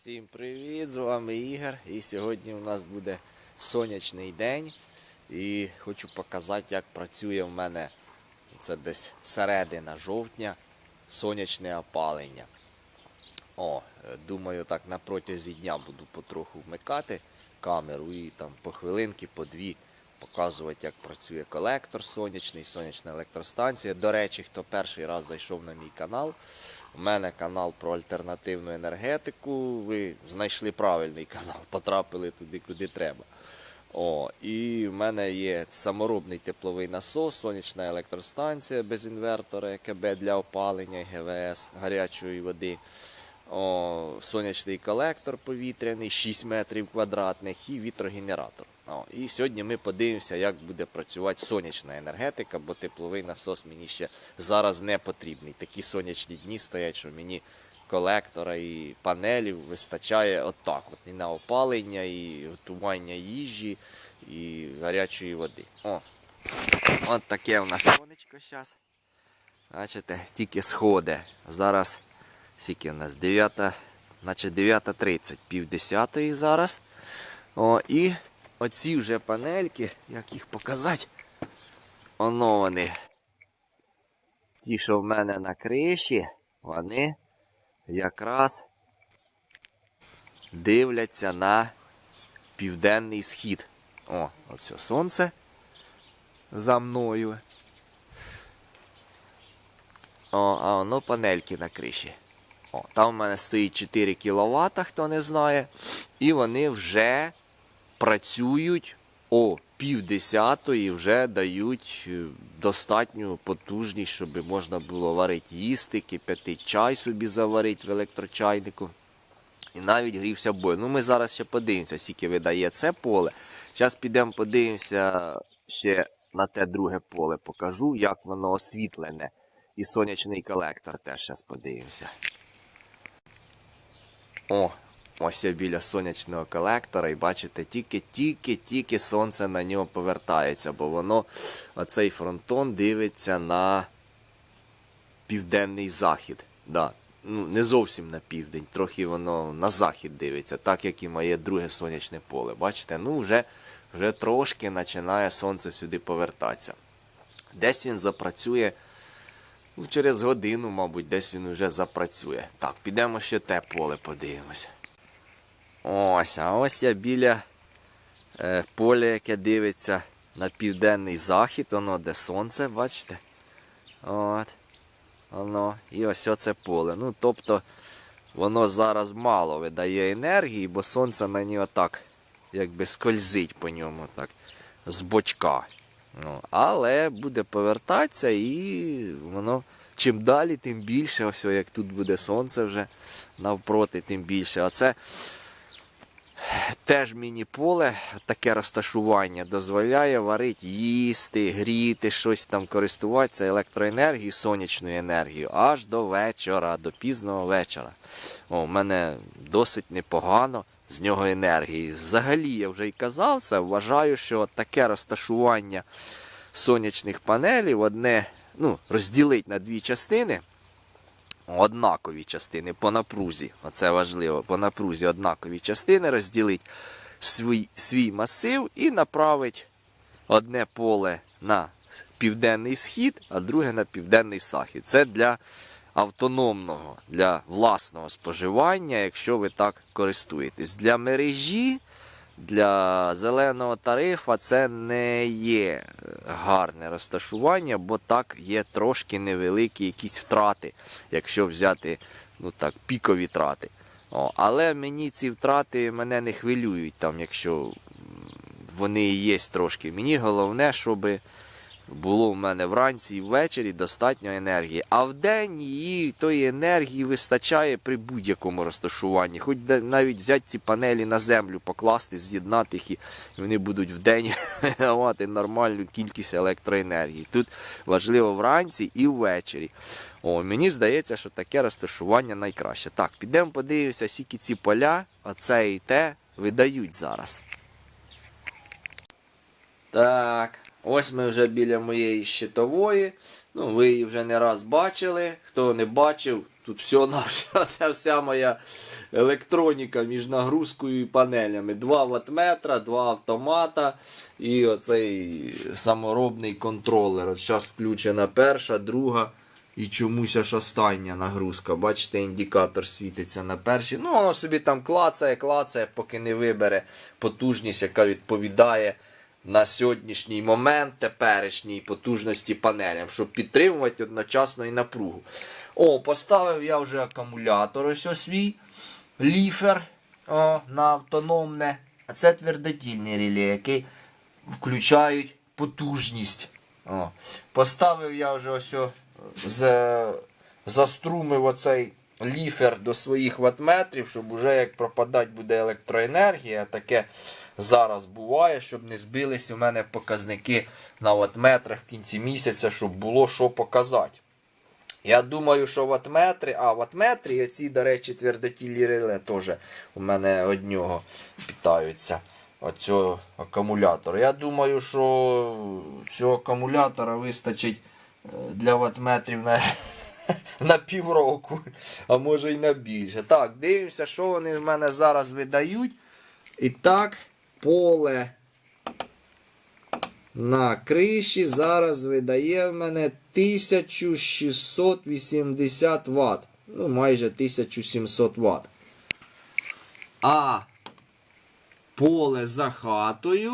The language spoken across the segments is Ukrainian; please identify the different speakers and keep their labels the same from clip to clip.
Speaker 1: Всім привіт! З вами Ігор. І сьогодні у нас буде сонячний день. І хочу показати, як працює в мене, це десь середина жовтня, сонячне опалення. Думаю, так на протязі дня буду потроху вмикати камеру і там по хвилинки, по дві показувати, як працює колектор сонячний, сонячна електростанція. До речі, хто перший раз зайшов на мій канал, у мене канал про альтернативну енергетику, ви знайшли правильний канал, потрапили туди, куди треба. І в мене є саморобний тепловий насос, сонячна електростанція без інвертора, ЕКБ для опалення, ГВС, гарячої води. Сонячний колектор повітряний, 6 метрів квадратних і вітрогенератор. І сьогодні ми подивимося, як буде працювати сонячна енергетика, бо тепловий насос мені ще зараз не потрібний. Такі сонячні дні стоять, що мені колектора і панелів вистачає отак. І на опалення, і готування їжі, і гарячої води. От таке у нас сонечко зараз. Бачите, тільки сходить. Зараз скільки у нас? 9:30, пів-10 зараз. І оці вже панельки, як їх показати, воно вони, ті, що в мене на криші, вони якраз дивляться на південний схід. Оце сонце за мною. А воно панельки на криші. Там в мене стоїть 4 кВт, хто не знає. І вони вже працюють о 9:30 вже дають достатню потужність, щоб можна було варити їсти, кипятити чай собі заварити в електрочайнику. І навіть грівся бойлер. Ми зараз ще подивимося, скільки видає це поле. Зараз підемо подивимося ще на те друге поле. Покажу, як воно освітлене. І сонячний колектор теж зараз подивимося. Ось я біля сонячного колектора і бачите, тільки сонце на нього повертається, бо воно, оцей фронтон дивиться на південний захід. Не зовсім на південь, трохи воно на захід дивиться, так як і моє друге сонячне поле. Бачите, вже трошки починає сонце сюди повертатися. Десь він запрацює, через годину, мабуть, десь він вже запрацює. Так, підемо ще те поле подивимося. А ось я біля поля, яке дивиться на південний захід, воно де сонце, бачите? Воно. І ось оце поле. Тобто, воно зараз мало видає енергії, бо сонце на нього так, якби скользить по ньому, так, з бочка. Але буде повертатися і воно чим далі, тим більше, ось як тут буде сонце вже навпроти, тим більше. Оце теж міні-поле, таке розташування дозволяє варити, їсти, гріти, щось там користуватися електроенергією, сонячною енергією аж до вечора, до пізного вечора. У мене досить непогано з нього енергії. Взагалі, я вже й казав це, вважаю, що таке розташування сонячних панелів розділить на дві частини, однакові частини по напрузі, оце важливо, по напрузі однакові частини розділить свій масив і направить одне поле на південний схід, а друге на південний захід. Це для автономного, для власного споживання, якщо ви так користуєтесь. Для мережі, для зеленого тарифа це не є гарне розташування, бо так є трошки невеликі якісь втрати, якщо взяти пікові трати. Але мені ці втрати мене не хвилюють, якщо вони і є трошки. Мені головне, щоб було в мене вранці і ввечері достатньо енергії. А вдень її тої енергії вистачає при будь-якому розташуванні. Хоч навіть взяти ці панелі на землю, покласти, з'єднати їх, і вони будуть вдень давати нормальну кількість електроенергії. Тут важливо вранці і ввечері. Мені здається, що таке розташування найкраще. Так, підемо подивимося, скільки ці поля, оце і те, видають зараз. Так. Ось ми вже біля моєї щитової. Ви її вже не раз бачили. Хто не бачив, Тут ця вся моя електроніка між нагрузкою і панелями. 2 ваттметра, 2 автомата і оцей саморобний контролер. От зараз включена перша, друга і чомусь аж остання нагрузка. Бачите, індикатор світиться на першій. Ну, воно собі там клацає, поки не вибере потужність, яка відповідає на сьогоднішній момент теперішній потужності панелям, щоб підтримувати одночасно і напругу. О, поставив я вже акумулятор ось свій ліфер на автономне. А це твердотільний реле, який включають потужність. Поставив я вже ось заструмив оцей ліфер до своїх ваттметрів, щоб уже як пропадати буде електроенергія, таке зараз буває, щоб не збились у мене показники на ваттметрах в кінці місяця, щоб було що показати. Я думаю, що ваттметри, і оці, до речі, твердотільні реле теж у мене од нього питаються. Оцього акумулятора. Я думаю, що цього акумулятора вистачить для ваттметрів на півроку, а може й на більше. Так, дивимося, що вони в мене зараз видають. І так, поле на криші зараз видає в мене 1680 Вт. Ну, майже 1700 Вт. А поле за хатою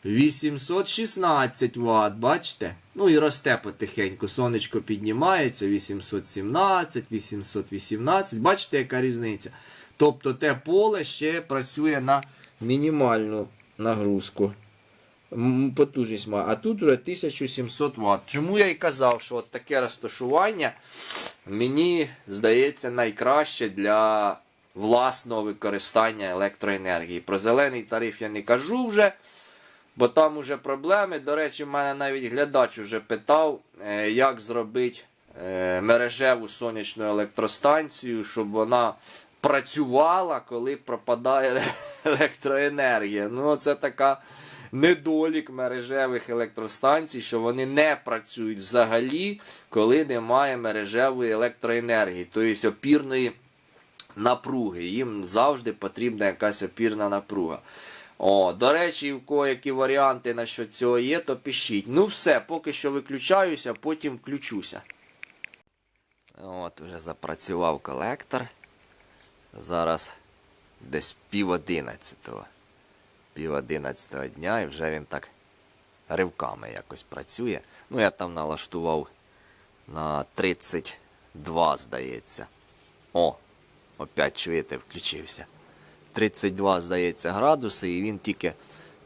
Speaker 1: 816 Вт, бачите? Ну і росте потихеньку. Сонечко піднімається, 817, 818. Бачите, яка різниця? Тобто те поле ще працює на мінімальну нагрузку. Потужність має. А тут вже 1700 Вт. Чому я і казав, що от таке розташування мені здається найкраще для власного використання електроенергії. Про зелений тариф я не кажу вже, бо там вже проблеми. До речі, в мене навіть глядач вже питав, як зробити мережеву сонячну електростанцію, щоб вона працювала, коли пропадає електроенергія. Ну, це така недолік мережевих електростанцій, що вони не працюють взагалі, коли немає мережевої електроенергії, тобто опірної напруги. Їм завжди потрібна якась опірна напруга. До речі, в кого які варіанти насчет цього є, то пишіть. Ну все, поки що виключаюся, потім включуся. От, вже запрацював колектор. Зараз десь 10:30. 10:30 дня, і вже він так ривками якось працює. Ну, я там налаштував на 32, здається. Опять чуєте, включився. 32, здається, градуси, і він тільки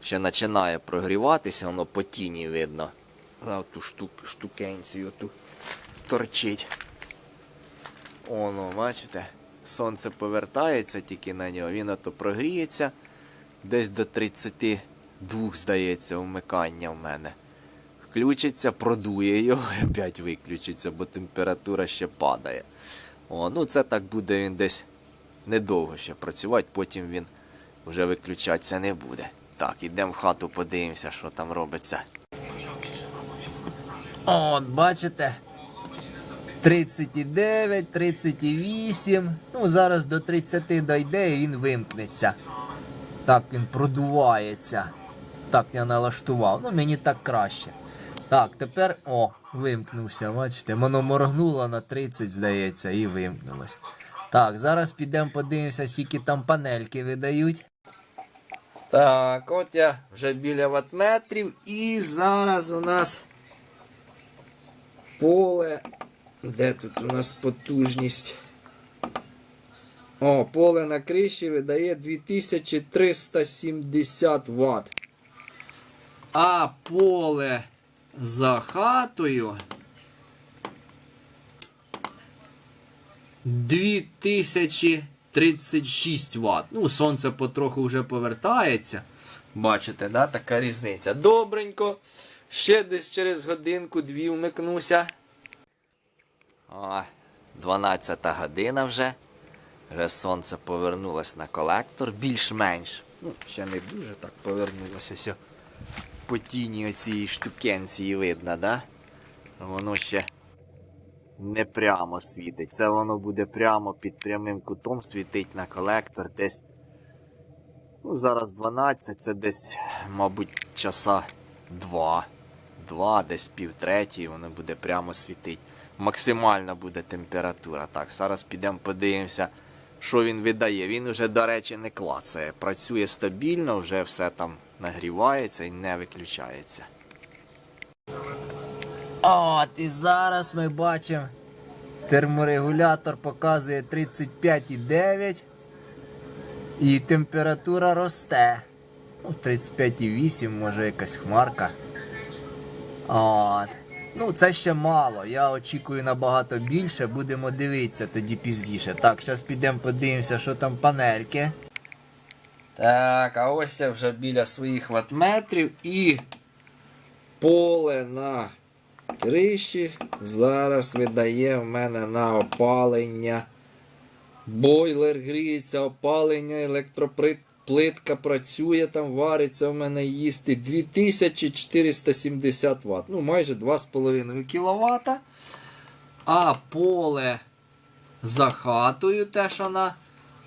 Speaker 1: ще починає прогріватися, воно по тіні видно. За ту штукенцію ту торчить. Бачите? Сонце повертається тільки на нього, він ото прогріється. Десь до 32, здається, вмикання в мене. Включиться, продує його, і опять виключиться, бо температура ще падає. Ну це так буде він десь недовго ще працювати, потім він вже виключатися не буде. Так, ідемо в хату, подивимося, що там робиться. От, бачите? 39, 38. Ну, зараз до 30 дойде і він вимкнеться. Так він продувається. Так я налаштував. Ну, мені так краще. Так, тепер, вимкнувся, бачите. Воно моргнуло на 30, здається, і вимкнулось. Так, зараз підемо подивимося, скільки там панельки видають. Так, от я вже біля ваттметрів. І зараз у нас поле. Де тут у нас потужність? Поле на криші видає 2370 Вт. А поле за хатою 2036 Вт. Ну, сонце потроху вже повертається. Бачите, да? Така різниця. Добренько. Ще десь через годинку-дві вмикнуся. 12 година вже. Вже сонце повернулось на колектор. Більш-менш. Ну, ще не дуже так повернулося. Все. По тіні оцієї штукенції видно, да? Воно ще не прямо світить. Це воно буде прямо під прямим кутом світить на колектор. Десь, ну, зараз 12, це десь, мабуть, часа 2. 2, десь пів-третій, воно буде прямо світить. Максимальна буде температура. Так, зараз підемо подивимося, що він видає. Він уже, до речі, не клацає. Працює стабільно, вже все там нагрівається і не виключається. От, і зараз ми бачимо, терморегулятор показує 35,9 і температура росте. Ну, 35,8, може якась хмарка. От. Ну, це ще мало. Я очікую набагато більше. Будемо дивитися тоді пізніше. Так, зараз підемо подивимося, що там панельки. Так, а ось я вже біля своїх ваттметрів і поле на криші зараз видає в мене на опалення. Бойлер гріється, опалення, електроплитка працює, там вариться в мене їсти 2470 Вт. Ну, майже 2,5 кВт. А поле за хатою, те, що на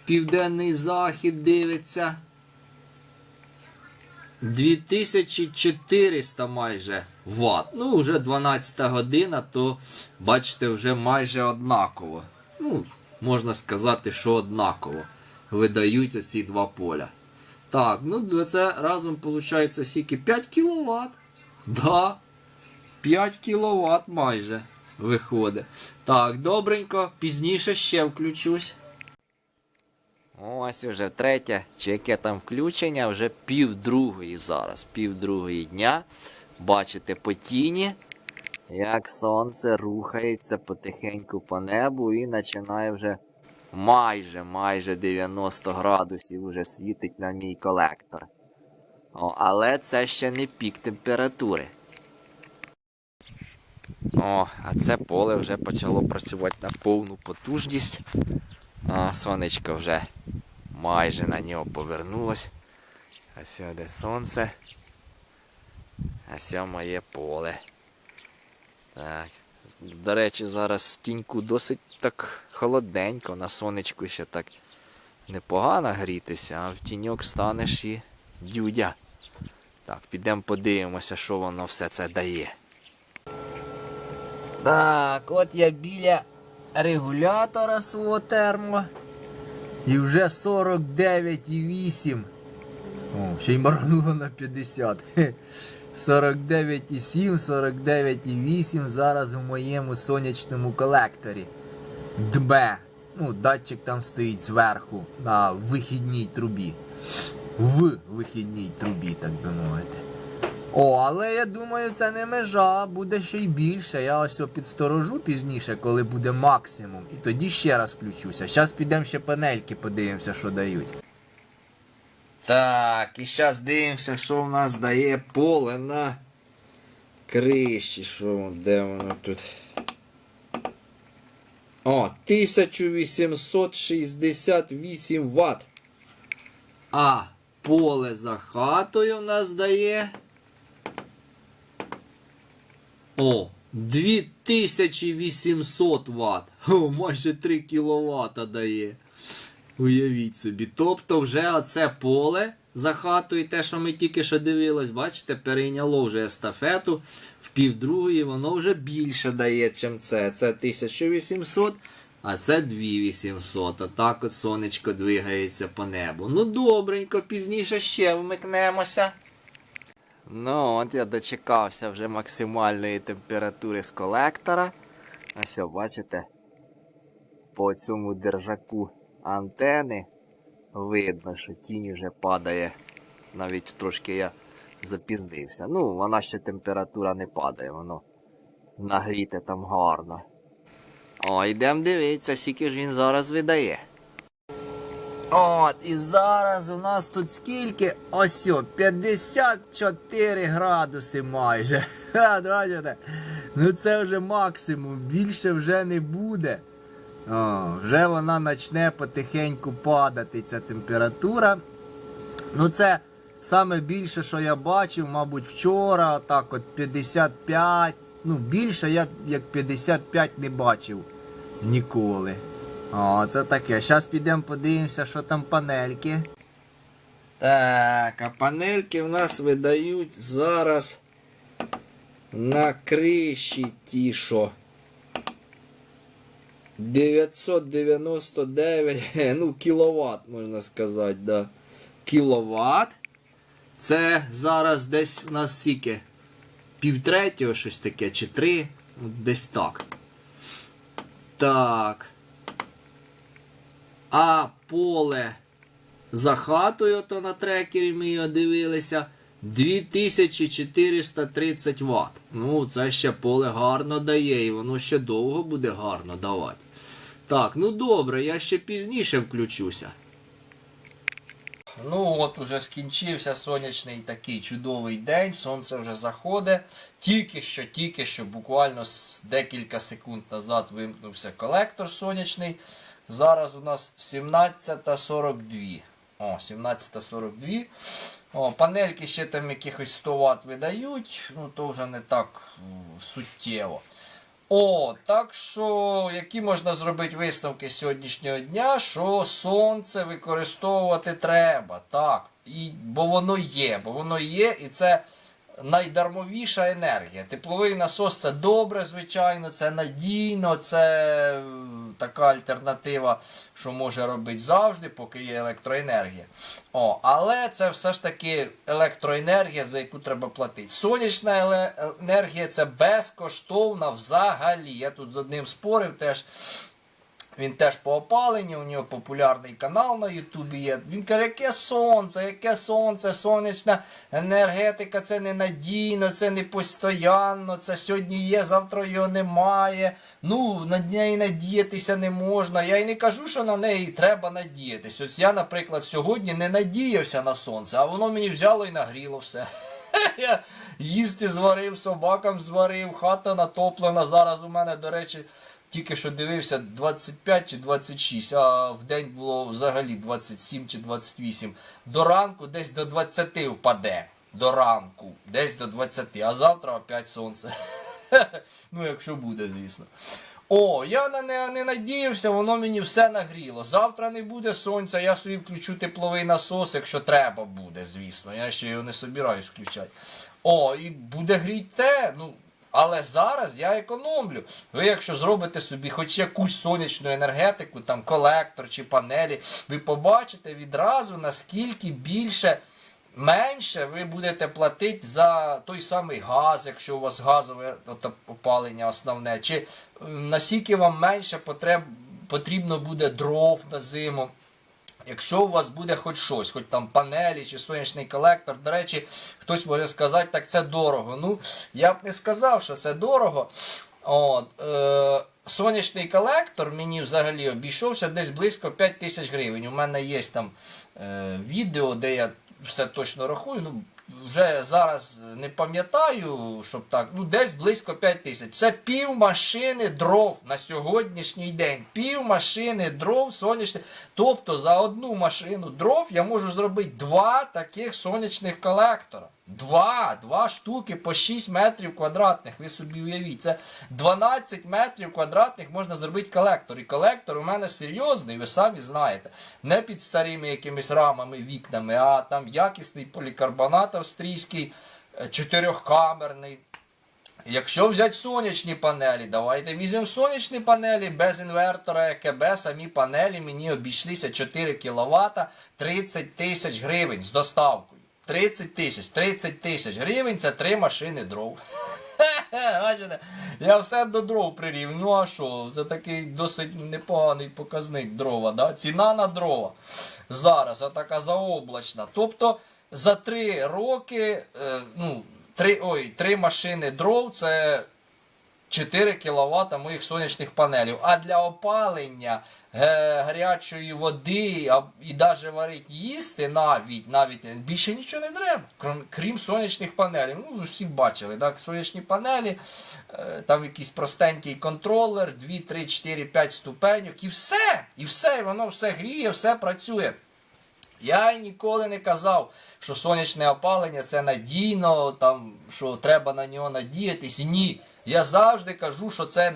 Speaker 1: південний захід дивиться, 2400 майже Вт. Ну, вже 12 година, то, бачите, вже майже однаково. Ну, можна сказати, що однаково видають оці два поля. Так, ну це разом виходить скільки? 5 кВт. Да, 5 кВт майже виходить. Так, добренько, пізніше ще включусь. Ось уже третє, чи яке там включення, вже 1:30 зараз, 1:30 дня. Бачите по тіні, як сонце рухається потихеньку по небу і починає вже майже 90 градусів вже світить на мій колектор. Але це ще не пік температури. А це поле вже почало працювати на повну потужність. Сонечко вже майже на нього повернулось. А сюди сонце. А сьо моє поле. Так. До речі, зараз в тіньку досить так холодненько, на сонечку ще так непогано грітися, а в тіньок станеш і дюдя. Так, підемо подивимося, що воно все це дає. Так, от я біля регулятора свого термо. І вже 49,8. О, ще й моргнуло на 50. 49,7, 49,8 зараз у моєму сонячному колекторі. ДБ. Ну, датчик там стоїть зверху на вихідній трубі. В вихідній трубі, так би мовити. Але я думаю, це не межа, буде ще й більше. Я ось підсторожу пізніше, коли буде максимум. І тоді ще раз включуся. Зараз підемо ще панельки подивимося, що дають. Так, і зараз дивимося, що в нас дає поле на криші. Що, де воно тут? 1868 Вт. А поле за хатою в нас дає 2800 Вт. Майже 3 кВт дає. Уявіть собі. Тобто вже оце поле за хатою, те, що ми тільки що дивились, бачите, перейняло вже естафету. В 1:30 воно вже більше дає, чим це. Це 1800, а це 2800. Отак от сонечко двигається по небу. Ну добренько, пізніше ще вмикнемося. Ну от я дочекався вже максимальної температури з колектора. Ось, бачите, по цьому держаку антени видно, що тінь вже падає. Навіть трошки я запізнився. Ну, вона ще температура не падає, воно нагріте там гарно. Йдемо дивитися, скільки ж він зараз видає. І зараз у нас тут скільки? Ось, 54 градуси майже. Бачите? Ну це вже максимум, більше вже не буде. Вже вона почне потихеньку падати, ця температура. Ну це саме більше, що я бачив, мабуть, вчора, отак от 55, Ну, більше я як 55 не бачив ніколи. О, це таке. Зараз підемо подивимося, що там панельки. Так, а панельки в нас видають зараз на криші ті, що 999, ну, кіловат, можна сказати, да. Кіловат. Це зараз десь у нас скільки? Півтретього щось таке, чи 3, десь так. Так. А поле за хатою, то на трекері ми його дивилися, 2430 Вт. Ну, це ще поле гарно дає, і воно ще довго буде гарно давати. Так, ну добре, я ще пізніше включуся. Ну от уже скінчився сонячний такий чудовий день, сонце вже заходить. Тільки що, буквально декілька секунд назад вимкнувся колектор сонячний. Зараз у нас 17:42. О, 17:42. О, панельки ще там якихось 100 Вт видають, ну то вже не так суттєво. О, так що, які можна зробити висновки сьогоднішнього дня, що сонце використовувати треба, так, бо воно є, і це найдармовіша енергія. Тепловий насос це добре, звичайно, це надійно, це така альтернатива, що може робити завжди, поки є електроенергія. О, але це все ж таки електроенергія, за яку треба платити. Сонячна енергія це безкоштовна взагалі. Я тут з одним спорив теж. Він теж по опаленню, у нього популярний канал на Ютубі є. Він каже, яке сонце, сонячна енергетика, це ненадійно, це не постійно, це сьогодні є, завтра його немає. Ну, на неї надіятися не можна. Я й не кажу, що на неї треба надіятися. Ось я, наприклад, сьогодні не надіявся на сонце, а воно мені взяло і нагріло все. Я їсти зварив, собакам зварив, хата натоплена. Зараз у мене, до речі, тільки що дивився 25 чи 26, а в день було взагалі 27 чи 28. До ранку десь до 20 впаде. До ранку десь до 20, а завтра опять сонце. Ну, якщо буде, звісно. О, я на не надіявся, воно мені все нагріло. Завтра не буде сонця, я собі включу тепловий насос, якщо треба буде, звісно. Я ще його не собираюсь включати. О, і буде гріти те, ну... Але зараз я економлю. Ви якщо зробите собі хоч якусь сонячну енергетику, там колектор чи панелі, ви побачите відразу, наскільки менше ви будете платити за той самий газ, якщо у вас газове опалення основне, чи наскільки вам менше потрібно буде дров на зиму. Якщо у вас буде хоч щось, хоч там панелі чи сонячний колектор, до речі, хтось може сказати, так це дорого. Ну, я б не сказав, що це дорого. Сонячний колектор мені взагалі обійшовся десь близько 5000 гривень. У мене є там відео, де я все точно рахую. Ну, вже зараз не пам'ятаю, щоб так, ну десь близько 5000. Це пів машини дров на сьогоднішній день. Пів машини дров сонячних. Тобто за одну машину дров я можу зробити 2 таких сонячних колектора. Два штуки по 6 метрів квадратних, ви собі уявіть. Це 12 метрів квадратних можна зробити колектор. І колектор у мене серйозний, ви самі знаєте. Не під старими якимись рамами, вікнами, а там якісний полікарбонат австрійський, 4-камерний. Якщо взяти сонячні панелі, давайте візьмемо сонячні панелі без інвертора ЕКБ, самі панелі мені обійшлися 4 кВт, 30 тисяч гривень з доставкою. 30 тисяч гривень це 3 машини дров. Бачите, я все до дров прирів. Ну а що, це такий досить непоганий показник дрова. Да? Ціна на дрова зараз, а така заоблачна. Тобто за 3 роки, 3 машини дров це 4 кВт моїх сонячних панелів. А для опалення гарячої води і навіть варити їсти навіть більше нічого не треба, крім сонячних панелей. Ну, всі бачили, так? Сонячні панелі, там якийсь простенький контролер, 2, 3, 4, 5 ступеньок і все, і воно все гріє, все працює. Я ніколи не казав, що сонячне опалення це надійно, там, що треба на нього надіятись. Ні.
Speaker 2: Я завжди кажу, що це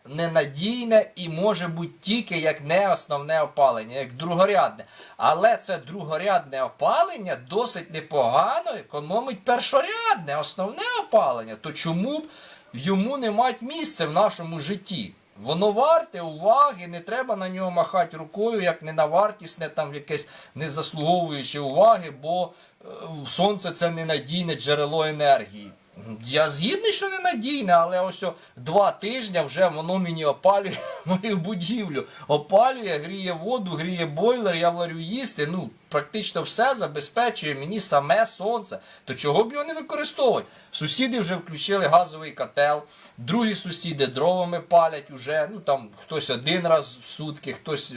Speaker 2: ненадійне і може бути тільки як не основне опалення, як другорядне. Але це другорядне опалення досить непогано економить першорядне, основне опалення. То чому б йому не мати місця в нашому житті? Воно варте уваги, не треба на нього махати рукою, як не на вартісне, там якесь не заслуговуюче уваги, бо сонце це ненадійне джерело енергії. Я згідний, що ненадійне, але ось 2 тижні вже воно мені опалює мою будівлю. Опалює, гріє воду, гріє бойлер, я варю їсти. Ну, практично все забезпечує мені саме сонце. То чого б його не використовувати? Сусіди вже включили газовий котел, другі сусіди дровами палять уже. Ну, там хтось 1 раз в сутки, хтось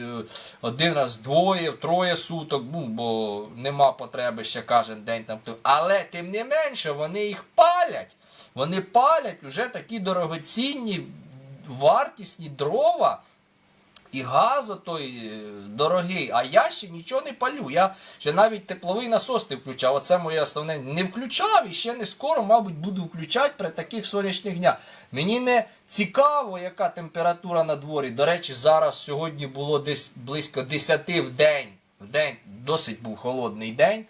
Speaker 2: 1 раз 2-3 суток, ну, бо нема потреби ще кожен день там. Але тим не менше вони їх палять. Вони палять уже такі дорогоцінні, вартісні дрова. І газ той дорогий, а я ще нічого не палю. Я ще навіть тепловий насос не включав. Оце моє основне. Не включав і ще не скоро, мабуть, буду включати при таких сонячних днях. Мені не цікаво, яка температура на дворі. До речі, зараз сьогодні було десь близько 10 в день. В день досить був холодний день.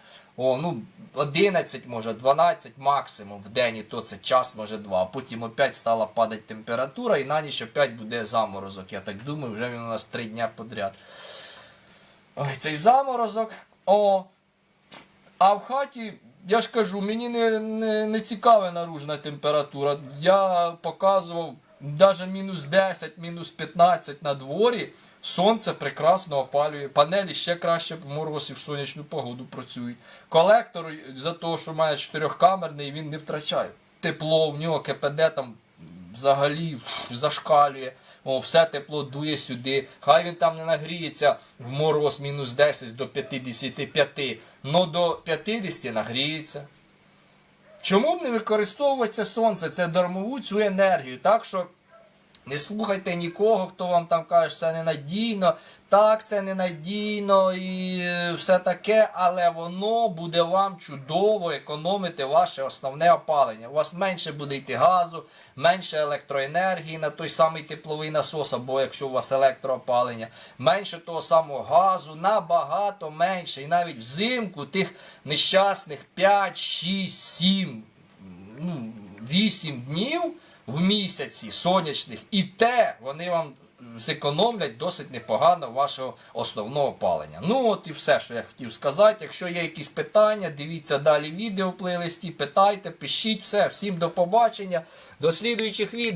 Speaker 2: 11, може 12 максимум в день, і то це час, може 2. А потім опять стала падати температура і на ніч опять буде заморозок. Я так думаю, вже він у нас 3 дня подряд. Ой, цей заморозок. А в хаті, я ж кажу, мені не цікава наружна температура. Я показував навіть мінус 10, мінус 15 на дворі. Сонце прекрасно опалює, панелі ще краще в мороз і в сонячну погоду працюють. Колектор, за те, що має 4-камерний, він не втрачає. Тепло, в нього КПД там взагалі зашкалює. Все тепло дує сюди. Хай він там не нагріється в мороз мінус 10 до 55, но до 50 нагріється. Чому б не використовувати це сонце, це дармову цю енергію? Так що не слухайте нікого, хто вам там каже, що це ненадійно. Так, це ненадійно і все таке, але воно буде вам чудово економити ваше основне опалення. У вас менше буде йти газу, менше електроенергії на той самий тепловий насос, або якщо у вас електроопалення, менше того самого газу, набагато менше. І навіть взимку тих нещасних 5, 6, 7, 8 днів в місяці сонячних, і те вони вам зекономлять досить непогано вашого основного опалення. Ну от і все, що я хотів сказати. Якщо є якісь питання, дивіться далі відео в плейлисті, питайте, пишіть, все. Всім до побачення, до слідуючих відео.